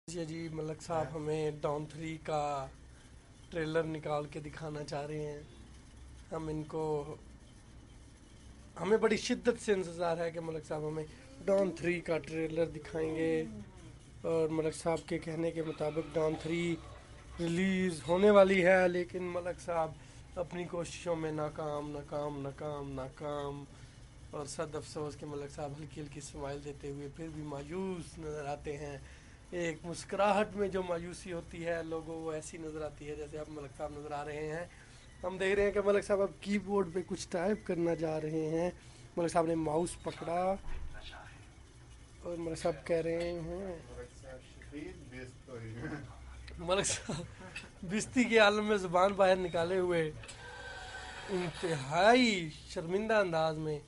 जी मलक साहब हमें डॉन 3 का ट्रेलर निकाल के दिखाना चाह रहे हैं। हम इनको हमें बड़ी शिद्दत से इंतज़ार है कि मलक साहब हमें डॉन 3 का ट्रेलर दिखाएंगे। और मलक साहब के कहने के मुताबिक डॉन 3 रिलीज़ होने वाली है, लेकिन मलक साहब अपनी कोशिशों में नाकाम नाकाम नाकाम नाकाम। और सद अफसोस के मलक साहब हल्की हल्की स्माइल देते हुए फिर भी मायूस नज़र आते हैं। एक मुस्कुराहट में जो मायूसी होती है लोगों वो ऐसी नज़र आती है जैसे अब मलक साहब नज़र आ रहे हैं। हम देख रहे हैं कि मलक साहब अब कीबोर्ड पे कुछ टाइप करना जा रहे हैं। मलक साहब ने माउस पकड़ा और मलक साहब कह रहे हैं, मलक साहब बिस्ती के आलम में ज़ुबान बाहर निकाले हुए इंतहाई शर्मिंदा अंदाज में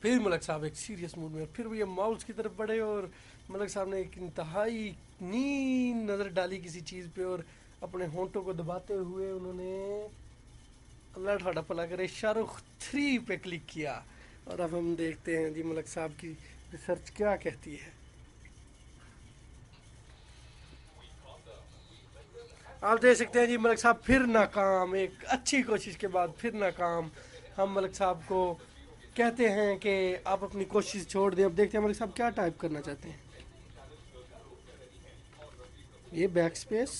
फिर मलक साहब एक सीरियस मूड में फिर वो ये माउस की तरफ बढ़े और मलक साहब ने एक इंतहाई नींद नज़र डाली किसी चीज़ पे और अपने होंठों को दबाते हुए उन्होंने अल्लाह ठाड़ा भला करे शाहरुख 3 पे क्लिक किया। और अब हम देखते हैं जी मलक साहब की रिसर्च क्या कहती है। आप देख सकते हैं जी मलक साहब फिर नाकाम, एक अच्छी कोशिश के बाद फिर नाकाम। हम मलक साहब को कहते हैं कि आप अपनी कोशिश छोड़ दें। अब देखते हैं मलिक साहब क्या टाइप करना चाहते हैं। ये बैक स्पेस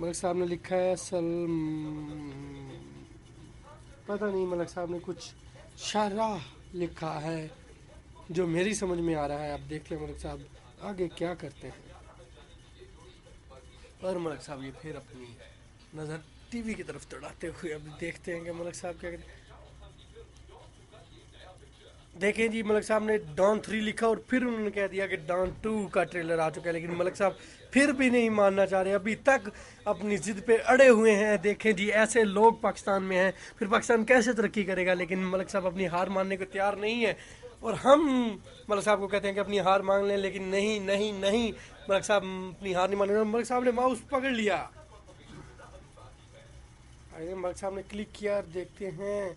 मलिक साहब ने लिखा है पता नहीं मलिक साहब ने कुछ शाहराह लिखा है जो मेरी समझ में आ रहा है। अब देखते हैं मलिक साहब आगे क्या करते हैं। और मलिक साहब ये फिर अपनी नज़र टीवी की तरफ दौड़ाते हुए अब देखते हैं कि मलिक साहब क्या करते हैं। देखें जी मलिक साहब ने डॉन 3 लिखा और फिर उन्होंने कह दिया कि डॉन 2 का ट्रेलर आ चुका है, लेकिन मलिक साहब फिर भी नहीं मानना चाह रहे, अभी तक अपनी ज़िद पे अड़े हुए हैं। देखें जी ऐसे लोग पाकिस्तान में हैं, फिर पाकिस्तान कैसे तरक्की करेगा। लेकिन मलिक साहब अपनी हार मानने को तैयार नहीं है और हम मलिक साहब को कहते हैं कि अपनी हार मांग लें, लेकिन नहीं नहीं नहीं, मलिक साहब अपनी हार नहीं मान रहे। मलिक साहब ने माउस पकड़ लिया, मलिक साहब ने क्लिक किया और देखते हैं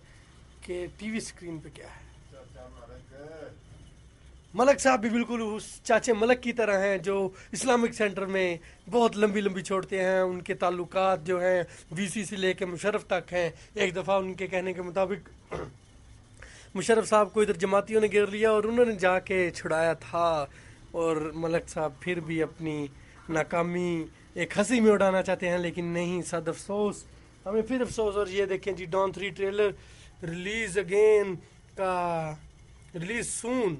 कि टीवी स्क्रीन पे क्या है। मलक साहब भी बिल्कुल उस चाचे मलक की तरह हैं जो इस्लामिक सेंटर में बहुत लंबी लंबी छोड़ते हैं। उनके ताल्लुकात जो हैं वीसी से लेके मुशर्रफ तक हैं। एक दफ़ा उनके कहने के मुताबिक मुशर्रफ साहब को इधर जमातियों ने घेर लिया और उन्होंने जाके छुड़ाया था। और मलक साहब फिर भी अपनी नाकामी एक हंसी में उड़ाना चाहते हैं, लेकिन नहीं, सद अफसोस, हमें फिर अफसोस। और ये देखें जी डॉन 3 ट्रेलर रिलीज अगेन का रिलीज सून,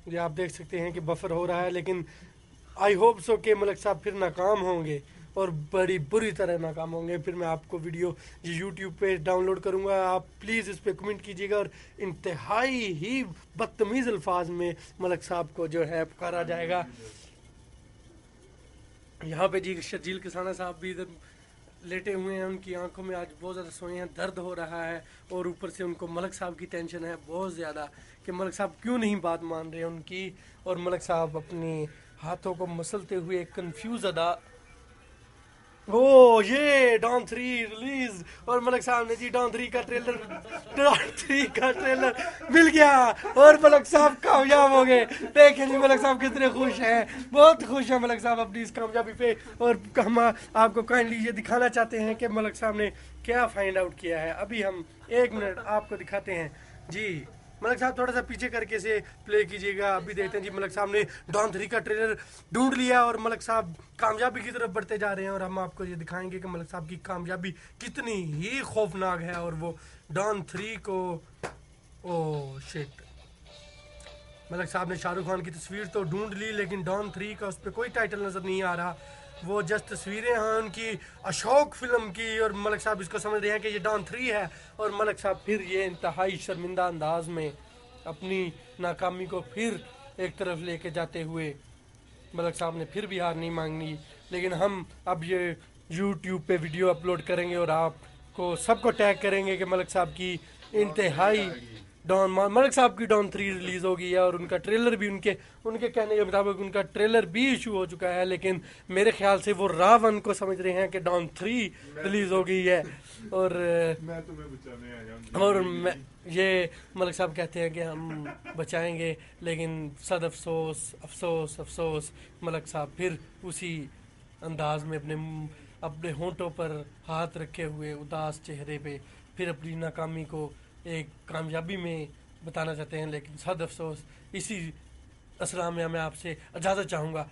ये आप देख सकते हैं कि बफर हो रहा है, लेकिन आई होप सो कि मलिक साहब फिर नाकाम होंगे और बड़ी बुरी तरह नाकाम होंगे। फिर मैं आपको वीडियो ये यूट्यूब पे डाउनलोड करूंगा, आप प्लीज़ इस पर कमेंट कीजिएगा और इंतहाई ही बदतमीज़ अल्फाज में मलिक साहब को जो है पुकारा जाएगा। यहाँ पे जी शर्जील किसाना साहब भी इधर लेटे हुए हैं, उनकी आंखों में आज बहुत ज़्यादा सोए हैं, दर्द हो रहा है और ऊपर से उनको मलिक साहब की टेंशन है बहुत ज़्यादा कि मलिक साहब क्यों नहीं बात मान रहे हैं उनकी। और मलिक साहब अपने हाथों को मसलते हुए कंफ्यूज अदा, ओ ये डॉन 3 रिलीज और मलिक साहब ने जी डॉन 3 का ट्रेलर मिल गया और मलिक साहब कामयाब हो गए। देखें जी मलिक साहब कितने खुश हैं, बहुत खुश हैं मलिक साहब अपनी इस कामयाबी पे। और हम आपको काइंडली ये दिखाना चाहते हैं कि मलिक साहब ने क्या फाइंड आउट किया है। अभी हम 1 मिनट आपको दिखाते हैं जी। मलिक साहब थोड़ा सा पीछे करके से प्ले कीजिएगा। अभी देखते हैं जी मलिक साहब ने डॉन 3 का ट्रेलर ढूंढ लिया और मलिक साहब कामयाबी की तरफ बढ़ते जा रहे हैं। और हम आपको ये दिखाएंगे कि मलिक साहब की कामयाबी कितनी ही खौफनाक है। और वो डॉन 3 को, ओ शिट, मलिक साहब ने शाहरुख खान की तस्वीर तो ढूंढ ली, लेकिन डॉन 3 का उस पर कोई टाइटल नज़र नहीं आ रहा। वो जस्ट तस्वीरें हैं उनकी अशोक फिल्म की और मलिक साहब इसको समझ रहे हैं कि ये डॉन 3 है। और मलिक साहब फिर ये इंतहाई शर्मिंदा अंदाज में अपनी नाकामी को फिर एक तरफ लेके जाते हुए मलिक साहब ने फिर भी हार नहीं मांगनी। लेकिन हम अब ये यूट्यूब पे वीडियो अपलोड करेंगे और आपको सबको टैग करेंगे कि मलिक साहब की इंतहाई डॉन मलिक साहब की डॉन 3 रिलीज हो गई है और उनका ट्रेलर भी उनके उनके कहने के मुताबिक उनका ट्रेलर भी इशू हो चुका है, लेकिन मेरे ख्याल से वो रावण को समझ रहे हैं कि डॉन 3 रिलीज हो गई है। और मैं तुम्हें बचाने आया हूं। और मैं ये मलिक साहब कहते हैं कि हम बचाएंगे, लेकिन सद अफसोस अफसोस अफसोस मलिक साहब फिर उसी अंदाज में अपने अपने होंठों पर हाथ रखे हुए उदास चेहरे पे फिर अपनी नाकामी को एक कामयाबी में बताना चाहते हैं। लेकिन सद अफसोस इसी असरा में मैं आपसे इजाज़त चाहूँगा।